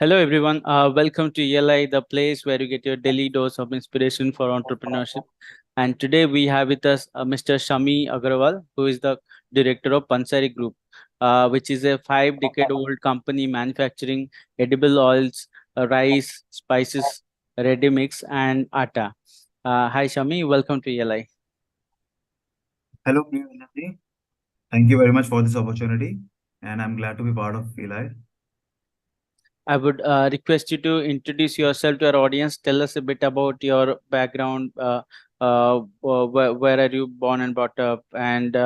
Hello, everyone. Welcome to ELI, the place where you get your daily dose of inspiration for entrepreneurship. And today we have with us Mr. Shammi Aggarwal, who is the director of Pansari Group, which is a 5-decade-old company manufacturing edible oils, rice, spices, ready mix, and atta. Hi, Shami. Welcome to ELI. Hello, Priyanji. Thank you very much for this opportunity, and I'm glad to be part of Eli. I would request you to introduce yourself to our audience. Tell us a bit about your background. Where are you born and brought up? And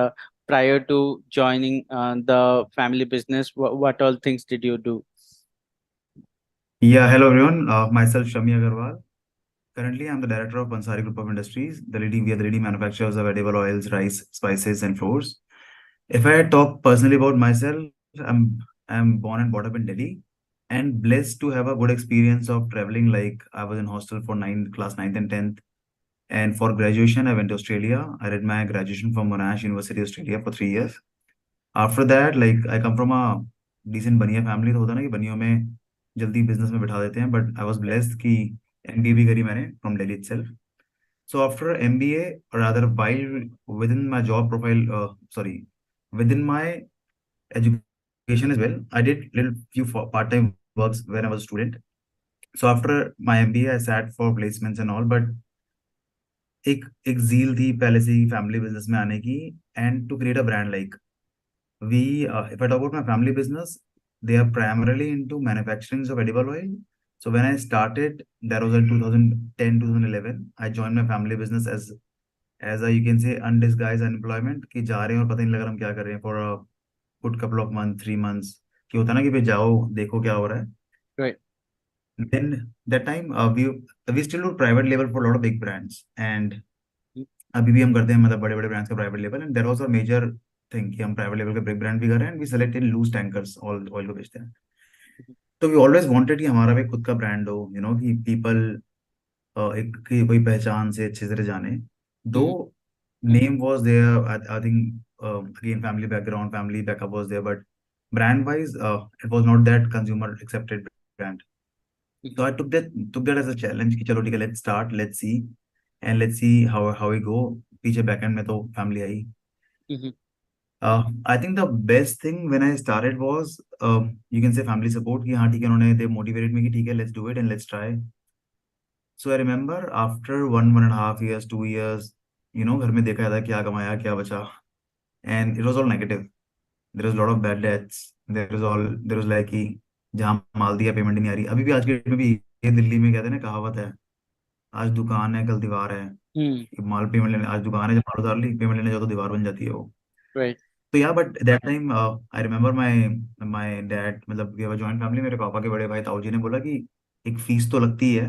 prior to joining the family business, what all things did you do? Yeah, hello everyone. Myself Shammi Aggarwal. Currently, I'm the director of Pansari Group of Industries. We are the leading manufacturers of edible oils, rice, spices, and flours. If I talk personally about myself, I'm born and brought up in Delhi, and blessed to have a good experience of traveling. Like I was in hostel for class ninth and 10th. And for graduation, I went to Australia. I did my graduation from Monash University, Australia for 3 years. After that like I come from a decent Bania family तो होता है ना कि बनियों में जल्दी business में बिठा देते हैं बट आई वाज ब्लेस्ड कि एमबीए भी करी मैंने from Delhi itself so after MBA rather while with in my job profile sorry with in my education as well I did little few part-time works when I was a student so after my MBA I sat for placements and all but एक zeal थी पहले से ही family business में आने की and to create a brand like if I talk about my family business, they are primarily into manufacturing of edible oil. So when I started, that was in 2010, 2011. I joined my family business as a you can say undisguised unemployment कि जा रहे हैं और पता नहीं लग रहा हम क्या कर रहे हैं for a good couple of months, 3 months कि होता ना कि भाई जाओ देखो क्या हो रहा है. Right. Then that time we still do private label for a lot of big brands and Mm. अभी भी हम करते हैं मतलब बड़े बड़े ब्रांड्स का private level and there was a major thing कि हम प्राइवेट लेवल के बिग ब्रांड भी कर रहे हैं and we select in loose tankers oil को बेचते हैं तो वी ऑलवेज वांटेड कि हमारा भी खुद का ब्रांड हो कि पीपल एक की कोई पहचान से अच्छे से जाने दो Mhm. Name was there I think again family background family backup was there but brand wise it was not that consumer accepted brand so I took that as a challenge कि चलो ठीक है let's see how we go पीछे backend में तो family I Mhm. I think the best thing when I started was you can say family support कि हाँ ठीक है उन्होंने they motivated me कि ठीक है let's do it and let's try so I remember after 1.5 years 2 years घर में देखा था क्या कमाया क्या बचा and it was all negative there was a lot of bad debts there was like कि जहाँ माल दिया पेमेंट नहीं आ रही अभी भी आज के डेट में भी ये दिल्ली में कहते हैं ना कहावत है आज दुकान है कल दीवार है Mm. माल पेमेंट लेने आज दुकान है जब माल उतार ली पेमेंट लेने जाओ तो दीवार बन जाती है वो Right. तो या but that time I remember my my dad मतलब we have a joint family मेरे पापा के बड़े भाई ताऊ जी ने बोला कि एक फीस तो लगती है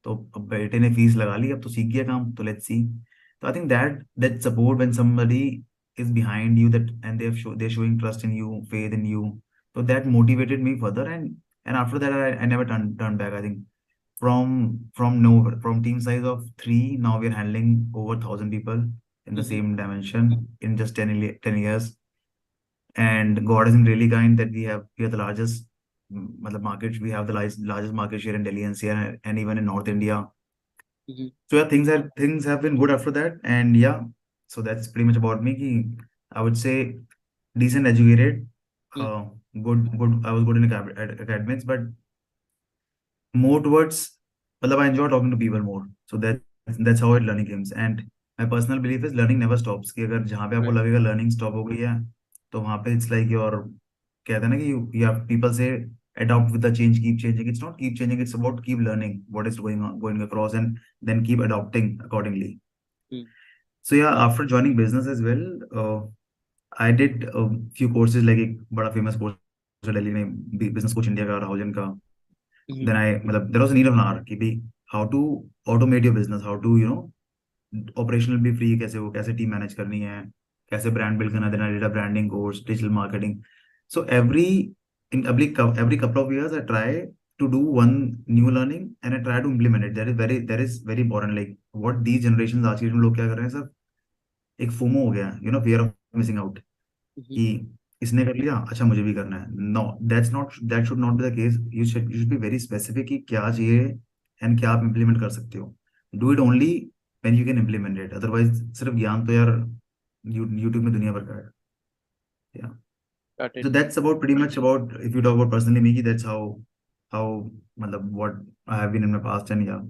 तो अब बेटे ने फीस लगा ली अब तो सीख गया काम तो लेट्स सी तो I think that support when somebody is behind you that and they showing trust in you faith in you तो that motivated me further and after that I never turn back I think from no from team size of 3 now we're handling over 1,000 people in the Mhm. same dimension in just 10 years and God is really kind that we are the largest market. We have the largest market share in Delhi NCR and even in North India. Mhm. So yeah, things have been good after that, and yeah, so that's pretty much about me. I would say decent educated, Mm. good. I was good in academics, but more towards I enjoy talking to people more. So that's how it learning comes. And my personal belief is learning never stops. कि अगर जहाँ पे आपको Right. लगेगा learning stop हो गई है तो वहाँ पे it's like your कहते हैं ना कि you have people say adopt with the change keep changing it's not keep changing it's about keep learning what is going across and then keep adopting accordingly Mm. so yeah after joining business as well I did a few courses like एक बड़ा famous course है दिल्ली में business coach India का राहुल जन का Mhm. then I मतलब there was a need of an hour कि भाई how to automate your business how to operational भी फ्री कैसे हो कैसे टीम मैनेज करनी है कैसे ब्रांड बिल्ड करना देना data branding course digital marketing so every couple of years I try to do one new learning and I try to implement it that is very important like what these generations आज के लोग क्या कर रहे हैं sir एक FOMO हो गया fear of missing out Mhm. कि इसने कर लिया, अच्छा मुझे भी करना है। No, that should not be the case. You should be very specific कि क्या चाहिए एंड क्या आप इम्प्लीमेंट कर सकते हो। Do it only when you can implement it, otherwise सिर्फ ज्ञान तो यार यूट्यूब में दुनिया भर का है। या Got so it. that's about pretty much about, if you talk about personally me, that's how मतलब what I have been in my past, and yeah.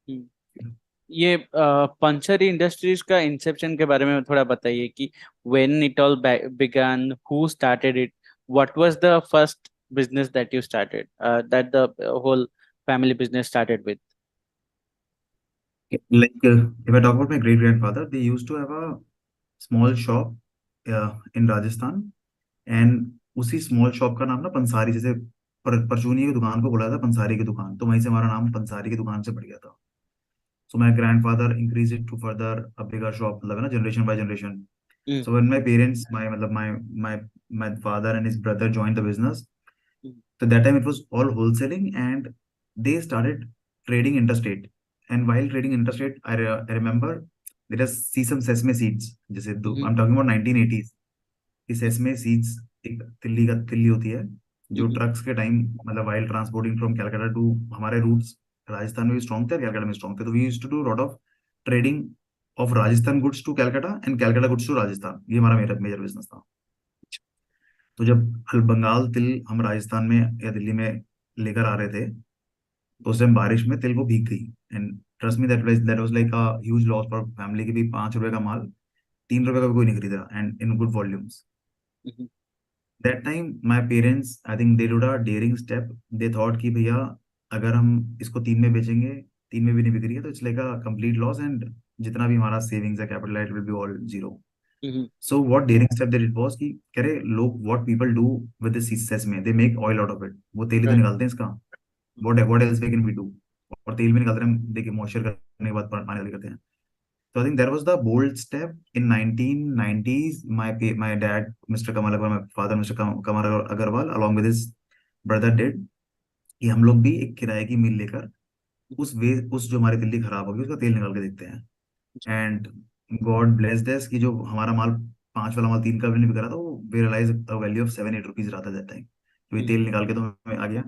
हम्म। ये पंचरी इंडस्ट्रीज का इंसेप्शन के बारे में थोड़ा बताइए कि when it all began, who started it, what was the first business that you started, that the whole family business started with? Like, if I talk about my great grandfather, they used to have a small shop in Rajasthan, and उसी small shop का नाम ना पंसारी, जैसे परचूनी की दुकान को बोला था पंसारी की दुकान, तो वहीं से हमारा नाम पंसारी की दुकान से पड़ गया था। So my grandfather increase it to further a bigger shop, मतलब है ना, generation by generation. Hmm. So when my parents, my मतलब my my father and his brother joined the business, hmm. so that time it was all wholesaling, and they started trading interstate. And while trading interstate, I remember there is see some sesame seeds, जैसे हम्म। I'm talking about 1980s। कि sesame seeds एक तिल्ली का तिल्ली होती है, जो hmm. Trucks के टाइम, मतलब while transporting from Calcutta to, हमारे रूट्स राजस्थान में भी स्ट्रॉन्ग थे, कैलकाटा में स्ट्रॉन्ग थे, तो we used to do lot of trading of Rajasthan goods to Calcutta and Calcutta goods to Rajasthan. ये हमारा मेजर मेजर बिजनेस था। तो जब बंगाल तिल हम राजस्थान में या दिल्ली में लेकर आ रहे थे, तो उस टाइम बारिश में तिल वो भीग गई। And trust me, that was like a huge loss for family, की भी 5 रुपए का माल 3 रुपए का भी कोई नहीं खरीदा, and in good volumes. Hmm. That time my parents, I think they dude a dairying step. They thought कि भैया, अगर हम इसको 3 में बेचेंगे, 3 में भी नहीं बिक रही है, तो it's like a complete loss, and जितना भी हमारा सेविंग्स है, capital, it will be all zero. Hmm. So what daring step that it was कि कह रहे लोग, what people do with this cess में, they make oil out of it. वो तेल ही तो Right. निकालते हैं इसका, what else we can we do. और तेल भी निकालते हैं हम, देखिए मॉइस्चर करने के बाद पानी वाली करते हैं। So I think that was the bold step in 1990s. My dad, Mr. Kamal Agarwal, my father, Mr. Kamal Agarwal, along with his brother did, कि हम लोग भी एक किराए की मिल लेकर उस जो हमारी दिल्ली खराब होगी उसका तेल निकाल के देखते हैं। एंड गॉड ब्लेस दिस कि जो हमारा माल 5 वाला माल 3 का भी नहीं बिक रहा था, वो we realise a value of 7-8 rupees रहा था दैट टाइम। तो ये हम्म। तेल निकाल के तो हमें आ गया।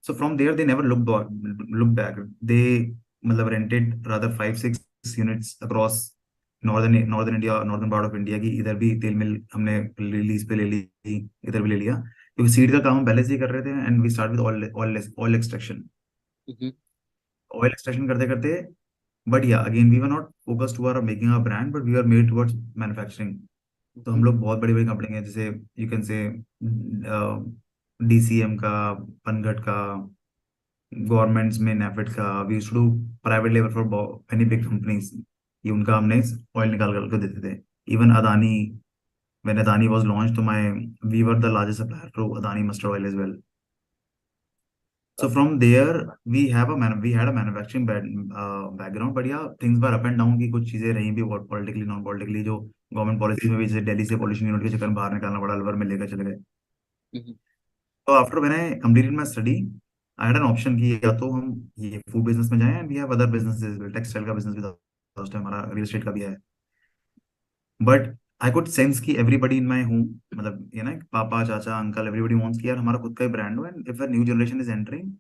So from there, they never looked back. They मतलब rented rather 5-6 units across northern India, northern part of India, की इधर भी तेल मिल हमने लीज पे ले ली, इधर भी ले लिया, क्योंकि सीड का काम हम पहले से ही कर रहे थे। And we start with oil extraction. Hmm. Oil extraction करते करते, but yeah again we were not focused to are making a brand, but we are made towards manufacturing. तो हम हम्म। लोग बहुत बड़ी बड़ी कंपनी है, जैसे यू कैन से डीसीएम का, पनघट का, गवर्नमेंट्स में नेफेड का, we used to do private level for any big companies. ये उनका हमने ऑयल निकाल कर देते थे। Even Adani, when Adani was launch, तो my we were the largest supplier to Adani mustard oil as well. So from there we had a manufacturing background, but yeah, things were up and down, की कुछ चीजें रही भी बहुत पॉलिटिकली नॉन पॉलिटिकली, जो government policy में भी, जैसे दिल्ली से पॉल्यूशन यूनिट के चक्कर में बाहर निकालना पड़ा, अलवर में लेकर चले गए। हम्म। तो after when I completed my study, I had an option कि या तो हम ये फूड बिजनेस में जाएं, and we have other businesses, textile का बिजनेस भी था उस टाइम हमारा, रियल एस्टेट का भी है। बट आई कुड सेंस कि एवरीबडी इन माय होम, मतलब ये ना, पापा चाचा अंकल, एवरीबडी वांट्स कि यार हमारा खुद का ही ब्रांड हो, and if a new generation is entering,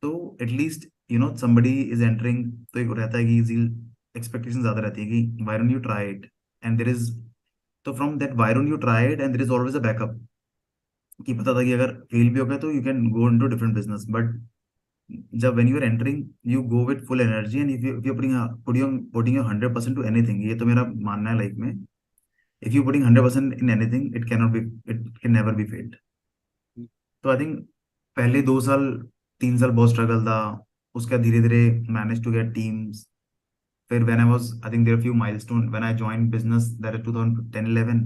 तो एटलीस्ट समबडी इज एंटरिंग, तो एक रहता है कि इजी, एक्सपेक्टेशन ज्यादा रहती है कि why don't you try it, and there is, तो from that why don't you try it, and there is always a backup, कि पता था कि अगर फेल भी हो गया तो you can go into different business. But जब when you are entering, you go with full energy, and if you putting your 100% to anything, ये तो मेरा मानना है लाइफ में, if you putting 100% in anything, it can not be, it can never be failed. तो I think पहले 2 साल 3 साल बहुत स्ट्रगल था, उसका धीरे धीरे मैनेज टू गेट टीम्स। फिर when I was, I think there are few milestone when I joined business, that is 2010-11।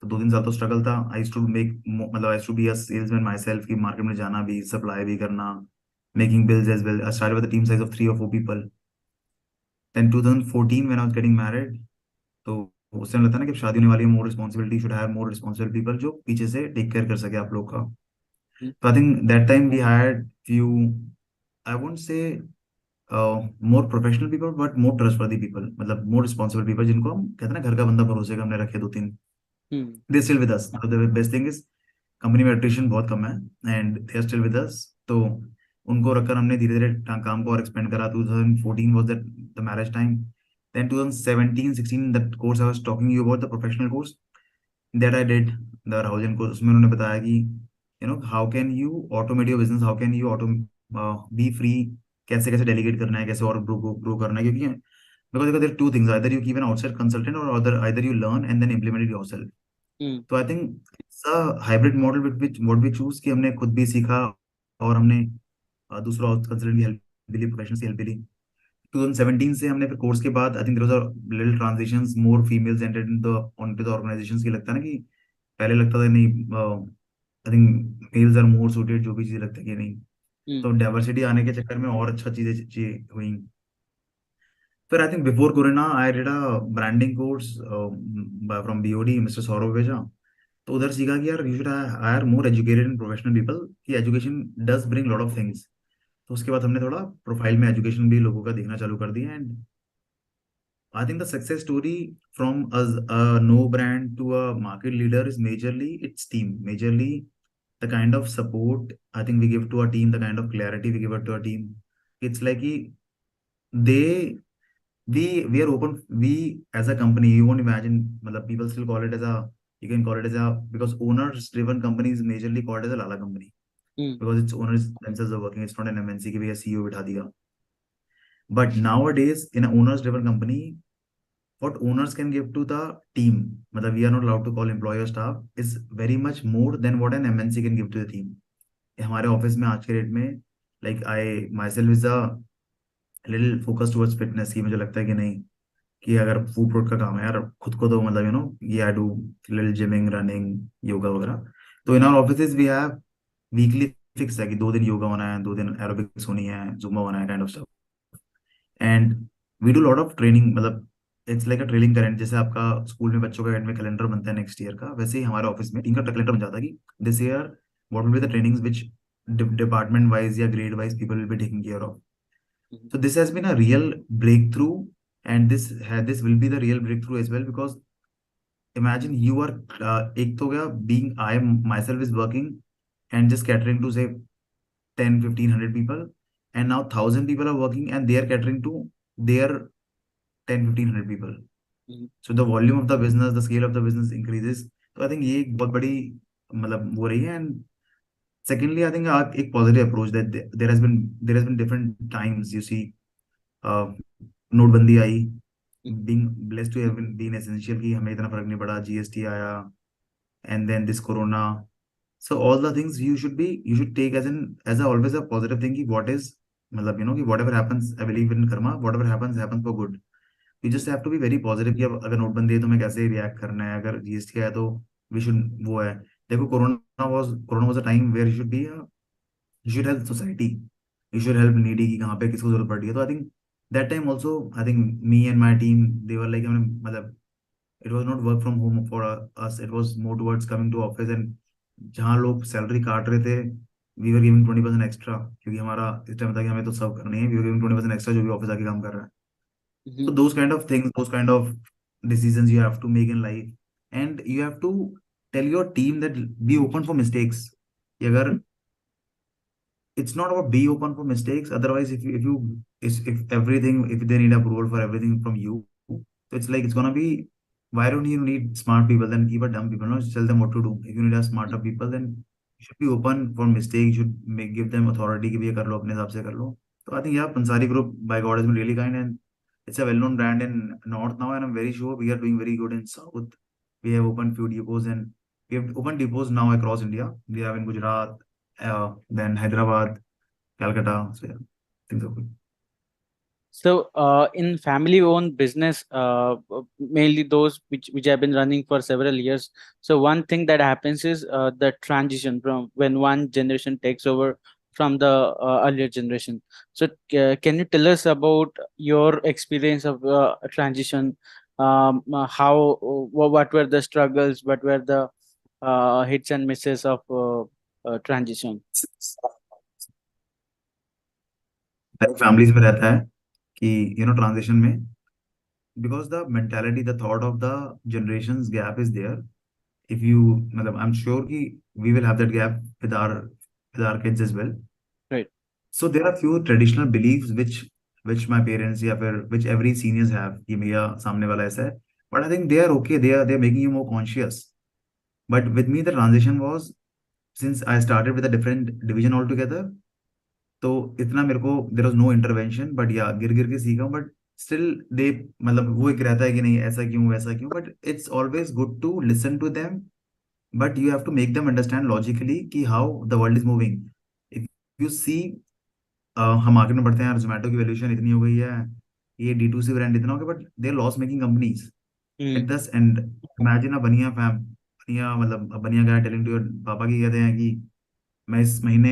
तो 2-3 साल तो स्ट्रगल था। आई यूज्ड टू मेक, मतलब I used to be a salesman myself, की market में जाना भी, सप्लाई भी करना, making bills as well. I started with the team size of 3 or 4 people। Then 2014 when I was getting married, तो उस time लगता है ना कि अब शादी होने वाली है, more responsibility, should have more responsible people जो पीछे से टेक केयर कर सके आप लोग का। तो I think that time we had few, I won't say more professional people, but more trustworthy people, मतलब मोर रिस्पॉन्सिबल पीपल, जिनको हम कहते हैं ना घर का बंदा भरोसे का हमने रखे 2-3। Hmm. They're still with us. So the best thing is company में attrition बहुत कम है and they are still with us. तो उनको रखकर हमने धीरे धीरे काम को और expand करा. 2014 was that the marriage time. Then 2017 16 that course I was talking you about, the professional course that I did, the Rahujan course, उसमें उन्होंने बताया कि how can you automate your business, how can you be free, कैसे कैसे delegate करना है, कैसे और grow करना है. क्योंकि because there are two things, either you keep an outside consultant or either you learn and then implement it yourself. Hmm. तो I think it's a hybrid model with which what we choose, कि हमने खुद भी सीखा और हमने दूसरा consultant की हेल्प भी ली, प्रोफेशनल्स की हेल्प भी ली. 2017 से हमने फिर कोर्स के बाद I think there was a little transitions, more females entered in the onto the organisations. की लगता है ना कि पहले लगता था नहीं, I think males are more suited, जो भी चीजें लगता है कि नहीं. Hmm. तो डाइवर्सिटी आने के चक्कर में और अच्छा चीजें हुई. फिर I think before corona I did a branding course from BOD, mister Saurabh Veja. तो उधर सीखा कि यार you should hire more educated and professional people, कि education does bring lot of things. तो उसके बाद हमने थोड़ा प्रोफाइल में एजुकेशन भी लोगों का देखना चालू कर दिया. And I think the success story from a no brand to a market leader is majorly it's team, majorly the kind of support I think we give to our team, the kind of clarity we give it to our team. It's like they we are open. We as a company, you won't imagine, मतलब people still call it as a, you can call it as a, because owners driven company is majorly called as a lala company, Hmm. because its owners themselves are working. It's not an MNC की भैया CEO बिठा दिया. But nowadays in an owners driven company, what owners can give to the team, मतलब we are not allowed to call employee or staff, is very much more than what an MNC can give to the team. हमारे office में आज के date में, like I my self is a little focus towards fitness, की मुझे लगता है कि नहीं, कि अगर फूड प्रोडक्ट का काम है यार, खुद को तो मतलब ये I do little gymming, running, yoga वगैरह. तो in our offices we have weekly fix है कि 2 दिन योगा होना है, 2 दिन एरोबिक्स होनी है, जुम्बा होना है, kind of stuff. And we do lot of training, मतलब it's like a training calendar. जैसे आपका स्कूल में बच्चों का एकेडमिक कैलेंडर बनता है नेक्स्ट ईयर का, वैसे ही हमारे ऑफिस में टीम का कैलेंडर बन जाता है कि this year what will be the trainings which department wise या grade wise people will be taking care of. Hmm. So this has been a real breakthrough, and this will be the real breakthrough as well, because imagine you are एक तो गया, being I myself is working and just catering to say 10 15 100 people, and now 1,000 people are working and they are catering to their 10 15 100 people. Hmm. So the volume of the business, the scale of the business increases. तो I think ये एक बहुत बड़ी मतलब वो रही है. And secondly I think एक positive approach that there has been different times, you see, uh, नोटबंदी आई, Hmm. being blessed to have been essential, कि हमें इतना फर्क नहीं पड़ा. जीएसटी आया, and then this corona. So all the things you should take as as always a positive thing, कि what is, मतलब कि whatever happens, I believe in karma, whatever happens for good. You just have to be very positive, कि अब अगर नोटबंदी है तो हमें कैसे रिएक्ट करना है, अगर जीएसटी आया तो वी शुड, वो है. देखो Corona was a time where you should help society, you should help needy, कि कहाँ पे किसको जरूरत पड़ रही है. तो I think that time also, I think me and my team, they were like, हमने मतलब it was not work from home for us, it was more towards coming to office. And जहाँ लोग सैलरी काट रहे थे, we were giving 20% extra, क्योंकि हमारा इस टाइम था कि हमें तो सर्व करनी है. we were giving 20% एक्स्ट्रा जो भी ऑफिस आके काम कर रहा है. So Hmm. those kind of things, those kind of decisions you have to make in life, and you have to tell your team that be open for mistakes. कि अगर it's not about be open for mistakes, otherwise if everything, if they need approval for everything from you, so it's like it's gonna be, why don't you need smart people, then keep a dumb people, not tell them what to do. If you need a smarter people, then you should be open for mistakes, you should give them authority, कि भी ये कर लो, अपने हिसाब से कर लो. So I think yeah, Pansari Group by God has been really kind, and it's a well-known brand in North now, and I'm very sure we are doing very good in South. We have opened few depots, and we have opened depots now across India. We have in Gujarat, then Hyderabad, Calcutta. So yeah, things are good. So, in family-owned business, mainly those which have been running for several years. So, one thing that happens is the transition from when one generation takes over from the earlier generation. So, can you tell us about your experience of a transition? How, what were the struggles? What were the hits and misses of transition? Her families में रहता है कि transition में, because the mentality, the thought of the generations gap is there. if you मतलब I'm sure कि we will have that gap with our kids as well. Right. So there are few traditional beliefs which my parents या फिर which every seniors have कि भैया सामने वाला ऐसा है, but I think they are okay, they are making you more conscious. But with me the transition was, since I started with a different division altogether, तो इतना मेरे को there was no intervention, but या गिर गिर के सीखा, but still they मतलब वो एक रहता है कि नहीं ऐसा क्यों वैसा क्यों, but it's always good to listen to them, but you have to make them understand logically कि how the world is moving. If you see, हम मार्केट में पढ़ते हैं यार जोमेटो की वैल्यूएशन इतनी हो गई है, ये D2C ब्रांड इतना हो गया, but they are loss making companies Hmm. At the end. Imagine a Bania fam, बनिया मतलब बनिया गाय टेलिंग टू योर पापा की कहते हैं कि मैं इस महीने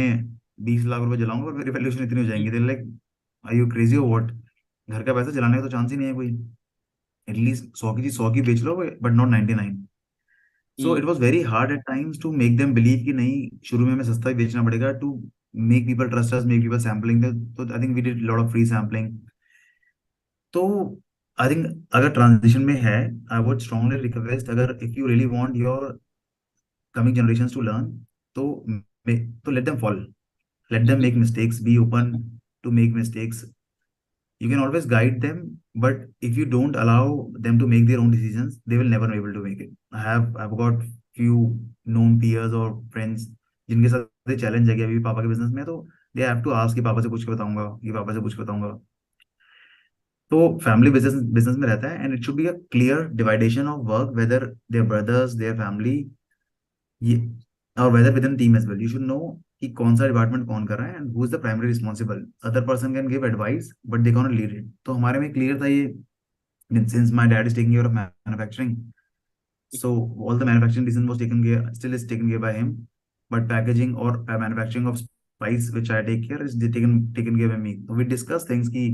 20 लाख रुपए जलाऊंगा और मेरी वैल्यूएशन इतनी हो जाएंगी. They like, are you crazy और व्हाट? घर का पैसा जलाने का तो चांस ही नहीं है कोई. एटलीस्ट 100 की चीज 100 की बेच लो, but not 99. So Hmm. It was very hard at times to make them believe कि नहीं, शुरू में हमें सस्ता ही बेचना पड़ेगा to make people trust us, make people sampling. तो I think we did lot of free sampling. तो आई थिंक अगर ट्रांजिशन में है, आई वुड स्ट्रांगली रिक्वेस्ट, अगर if you really want your coming generations to learn, तो तो let them fall, let them Mhm. make mistakes, be open to make mistakes. You can always guide them, but if you don't allow them to make their own decisions, they will never be able to make it. I've got few known peers or friends जिनके साथ challenge है कि अभी पापा के business में है, तो दे हैव टू आस्क कि पापा से पूछ के बताऊंगा, कि पापा से पूछ के बताऊंगा. तो फैमिली बिजनेस बिजनेस में रहता है, and it should be a clear divideation of work, whether their brothers, their family, yeah, और whether within team as well. You should know कि कौन सा डिपार्टमेंट कौन कर रहा है and who is the primary responsible. Other person can give advice but they can lead it. तो हमारे में क्लियर था ये, since my dad is taking care of manufacturing, so all the manufacturing decision was taken care, still is taken care by him, but packaging or manufacturing of spice which I take care is taken care by me. So we discuss things ki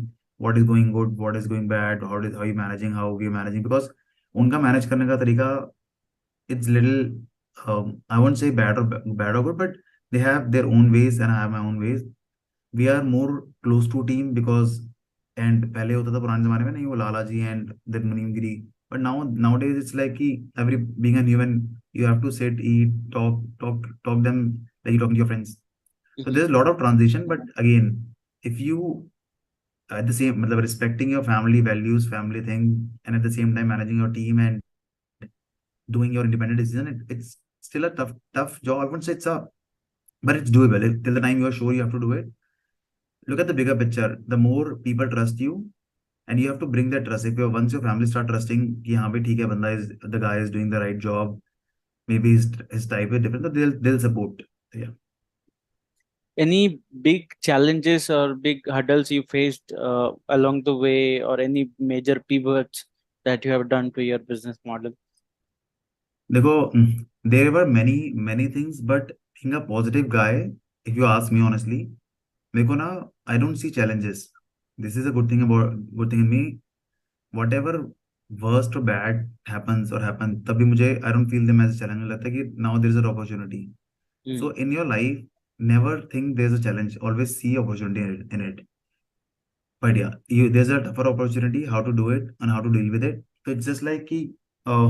what is going good, what is going bad, how you managing, how we managing, because उनका manage करने का तरीका, it's little, I won't say bad or good, but they have their own ways and I have my own ways. We are more close to team because, and पहले होता था पुराने जमाने में नहीं, वो लाला जी and then मुनीमगिरी, but nowadays it's like कि every being a human, you have to sit, eat, talk them like you talking to your friends. So Mhm. there's a lot of transition, but again, if you at the same मतलब respecting your family values, family thing, and at the same time managing your team and doing your independent decision, it's still a tough job. I wouldn't say it's a, but it's doable. Till the time you are sure you have to do it. Look at the bigger picture. The more people trust you, and you have to bring that trust. If you once your family start trusting कि हाँ भाई ठीक है, बंदा is the guy is doing the right job, maybe his type is different, so they'll support. Yeah. Any big challenges or big hurdles you faced along the way, or any major pivots that you have done to your business model? देखो, there were many things, but being a positive guy, if you ask me honestly, मेरे को ना, I don't see challenges. This is a good thing in me. Whatever worst or bad happens or happen, तभी मुझे, I don't feel them as a challenge. मुझे लगता है कि now there is an opportunity. Mm. So in your life, never think there's a challenge. Always see opportunity in it. But yeah, there's a tougher opportunity, how to do it and how to deal with it. So it's just like कि uh,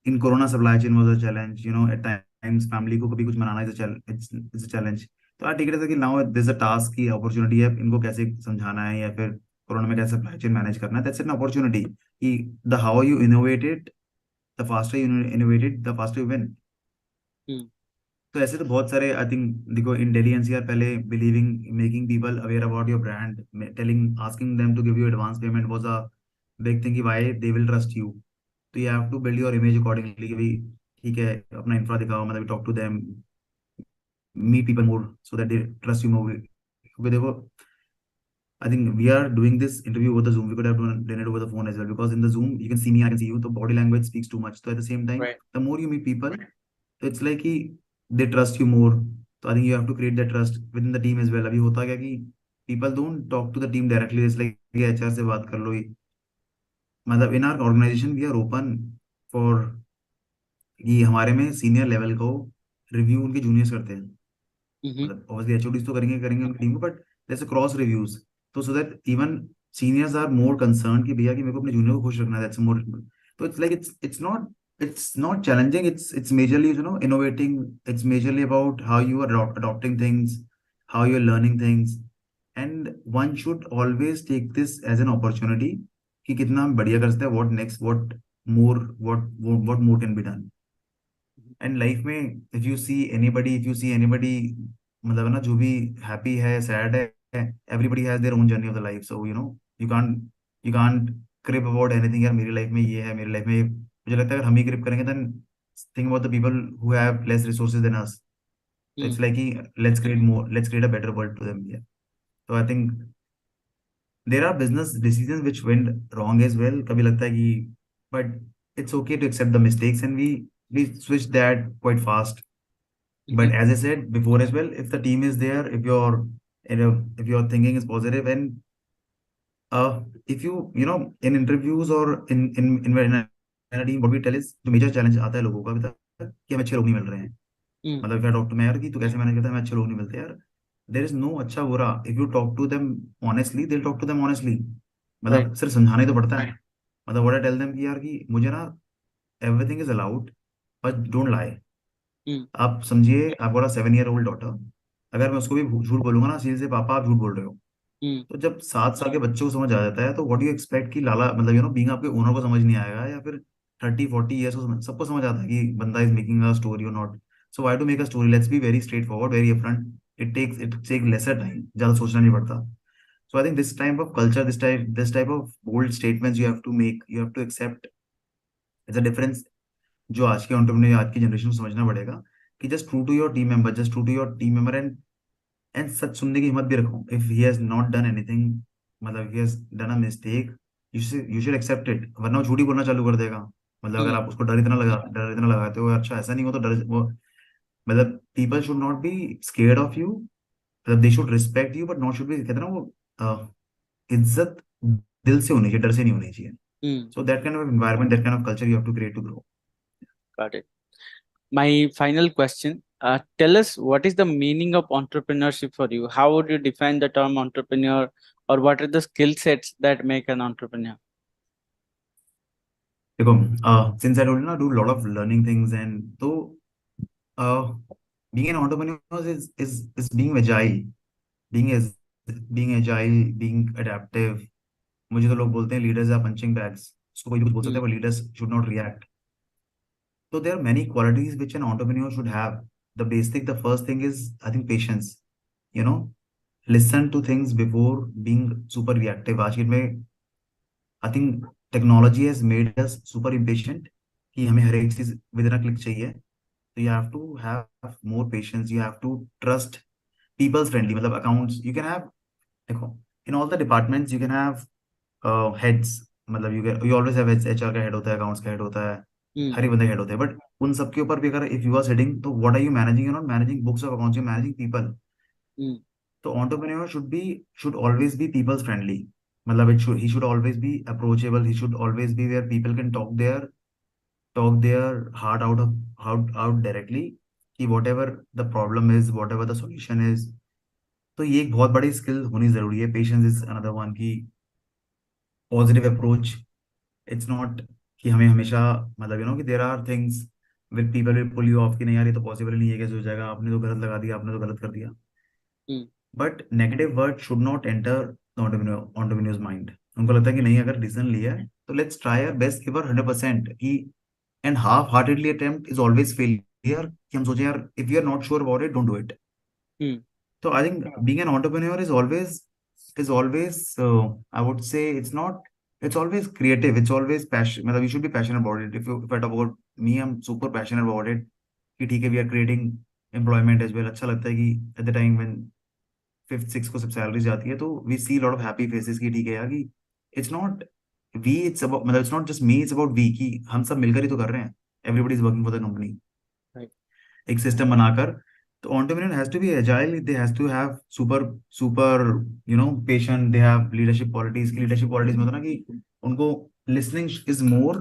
in Corona, supply chain was a challenge. At times family को कभी कुछ मनाना is a challenge. It's a challenge. तो I take it as कि now there's a task की opportunity है, इनको कैसे समझाना है या फिर कोरोना में कैसे सप्लाई चेन मैनेज करना है. That's an opportunity कि the how you innovate it, the faster you innovate it, the faster you win. Mm. तो ऐसे तो बहुत सारे, आई थिंक देखो इन दिल्ली एनसीआर पहले believing making people aware about your brand, telling asking them to give you advance payment was a big thing कि why they will trust you. तो you have to build your image accordingly कि भाई ठीक है, अपना infra दिखाओ, मतलब talk to them, meet people more so that they trust you more. क्योंकि देखो, I think we are doing this interview over the Zoom. We could have done it over the phone as well, because in the Zoom you can see me, I can see you. The body language speaks too much. So at the same time, Right. the more you meet people, it's like कि they trust you more. So I think you have to create that trust within the team as well. अभी होता क्या कि people don't talk to the team directly. It's like ये HR से बात कर लो. मतलब in our organization we are open for कि हमारे में सीनियर लेवल को रिव्यू उनके जूनियर्स करते हैं. Mm-hmm. मतलब ऑब्वियसली एचओडीज तो करेंगे करेंगे उनकी टीम को, बट जैसे क्रॉस रिव्यूज, तो so that even seniors are more concern कि भैया कि मेरे को अपने जूनियर को खुश रखना है. That's more. तो it's like it's not it's not challenging. It's majorly, innovating. It's majorly about how you are adopting things, how you're learning things, and one should always take this as an opportunity कि कितना हम बढ़िया कर सकते हैं, what next, more what more can be done. And life में if you C anybody, मतलब ना, जो भी हैप्पी है, सैड है, everybody has their own journey of the life. So you can't क्रिप about anything. यार मेरी लाइफ में ये है, मेरी लाइफ में मुझे लगता है अगर हम ही क्रिप करेंगे, then think about the people who have less resources than us. तो Mm. इट्स लाइक कि let's create a better world to them. तो I think there are business decisions which went wrong as well. कभी लगता है कि, but it's okay to accept the mistakes and we switch that quite fast. But Mm-hmm. as I said before as well, if the team is there, if your thinking is positive, and if you know in interviews or in a team, what we tell is जो major challenge आता है लोगों का अभी तक कि हमें अच्छे लोग नहीं मिल रहे हैं. Mm. मतलब if I talk to मैं, यार कि तू कैसे मैनेज करता है, हमें अच्छे लोग नहीं मिलते यार. There is no अच्छा बुरा. If you talk to them honestly, they'll talk to them honestly. Right. मतलब सिर्फ समझाना ही तो पड़ता है. मतलब what I tell them कि यार कि मुझे ना everything is allowed, but don't lie. Mm. आप समझिए, आप बोला 7 year old डॉटर, अगर मैं उसको भी झूठ बोलूंगा ना सीधे से, पापा आप झूठ बोल रहे हो, Mm. तो जब 7 साल के बच्चे को समझ आ जाता है, तो व्हाट यू एक्सपेक्ट कि लाला, मतलब बीइंग आपके ओनर को समझ नहीं आएगा, या फिर 30-40 ईयर्स को सबको समझ आता है कि बंदा इज मेकिंग अ स्टोरी और not. So why to make a story, let's be very straight forward, very upfront. It take lesser time, ज्यादा सोचना नहीं पड़ता. So I think this type of culture, this type of bold statements you have to make, you have to accept. It's a difference जो आज के entrepreneur, आज की generation को समझना पड़ेगा कि just true to your team member, just true to your team member, and सच सुनने की हिम्मत भी रखो. If he has not done anything, मतलब he has done a mistake, you should accept it, वरना वो झूठी बोलना चालू कर देगा. मतलब अगर Mm. आप उसको डर इतना लगाते हो, अच्छा ऐसा नहीं हो तो डर वो, मतलब people should not be scared of you. मतलब they should respect you, but not should be, कहते हैं ना वो, इज्जत दिल से होनी चाहिए, डर से नहीं होनी चाहिए. Mm. So that kind of environment, that kind of culture you have to create to grow. Got it. My final question. Tell us, what is the meaning of entrepreneurship for you? How would you define the term entrepreneur, or what are the skill sets that make an entrepreneur? देखो, since I don't know do lot of learning things, and तो uh, being an entrepreneur is being agile, being as being agile, being adaptive. मुझे तो लोग बोलते हैं leaders are punching bags. उसको कोई भी कुछ बोल सकता Mm. है, but leaders should not react. So there are many qualities which an entrepreneur should have. The first thing is, I think, patience. You know, listen to things before being super reactive. आज की date में I think technology has made us super impatient कि हमें हर एक चीज with in click चाहिए. So you have to have more patience. You have to trust people's friendly. मतलब accounts you can have. देखो, in all the departments you can have heads. मतलब you always have heads. HR का head होता है, accounts का head होता है, Mm. हर एक बंदे का head होता है. बट उन सबके ऊपर भी अगर if you are sitting, तो what are you managing? You're not managing books of accounts. You're managing people. Mm. तो entrepreneur should always be people's friendly. मतलब he should always be approachable. He should always be where people can talk their heart out directly कि whatever the problem is, whatever the solution is. तो ये एक बहुत बड़ी skill होनी जरूरी है. Patience is another one key, positive approach. It's not कि हमें हमेशा, मतलब कि there are things with people will pull you off कि नहीं यार ये तो पॉसिबल नहीं है, कैसे हो जाएगा, आपने तो गलत लगा दिया, आपने तो गलत कर दिया. Mm. But negative word should not enter entrepreneurs mind. उनको लगता है कि नहीं, अगर डिसीजन लिया है तो let's try our best, give our 100% की. And half heartedly attempt is always failure. कि हम सोचे यार if you are not sure about it, don't do it. Mm. So I think being an entrepreneur is always I would say it's always creative. It's always passion. मतलब you should be passionate about it. If I talk about me, I'm super passionate about it. कि ठीक है, we are creating employment as well. अच्छा लगता है कि at the time when fifth sixth को सब सैलरी जाती है, तो we see a lot of happy faces कि ठीक है यार कि it's not we, it's about, मतलब it's not just me, it's about we, कि हम सब मिलकर ही तो कर रहे हैं. Everybody is working for the company. Right. एक सिस्टम बनाकर. तो entrepreneur has to be agile. They has to have super patient. They have leadership qualities. की leadership qualities में होता है ना कि उनको listening is more,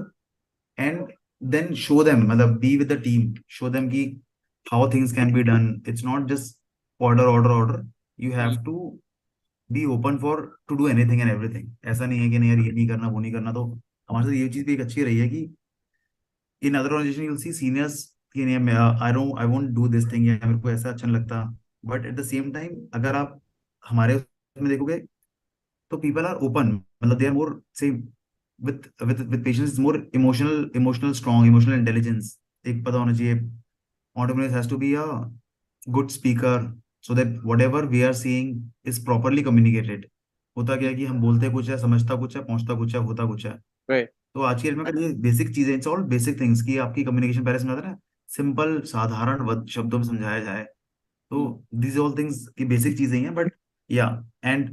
and then show them, मतलब be with the team, show them कि how things can be done. It's not just order. You Mm. have to be open for to do anything and everything. ऐसा नहीं है कि नहीं यार ये नहीं करना वो नहीं करना. तो हमारे साथ ये चीज भी एक अच्छी रही है कि in other organization you'll see seniors कि नहीं I won't do this thing या मेरे को ऐसा अच्छा नहीं लगता, but at the same time अगर आप हमारे उसमें देखोगे तो people are open, मतलब they are more say with patience, more emotional strong, emotional intelligence. एक पता होना चाहिए, entrepreneur has to be a good speaker so that whatever we are seeing is properly communicated. होता क्या है कि हम बोलते कुछ है, समझता कुछ है, पहुंचता कुछ है, होता कुछ है। Right. तो आज की डेट में अगर ये बेसिक चीजें, इट्स ऑल बेसिक थिंग्स की आपकी कम्युनिकेशन पहले समझा था ना, सिंपल साधारण शब्दों में समझाया जाए, तो दीज ऑल थिंग्स की बेसिक चीजें ही हैं, but yeah and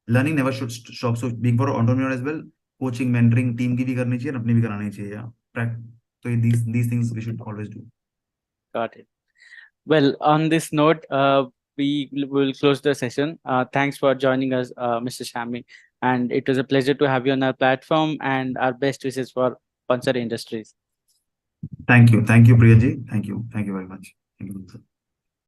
learning never should stop, so being for entrepreneur as well, coaching mentoring team की भी करनी चाहिए और अपनी भी करानी चाहिए, या तो ये these things we should always do. Got it. Well, on this note, we will close the session. Thanks for joining us, Mr. Shammi. And it was a pleasure to have you on our platform, and our best wishes for Pansari Industries. Thank you, Priya ji, thank you very much, thank you.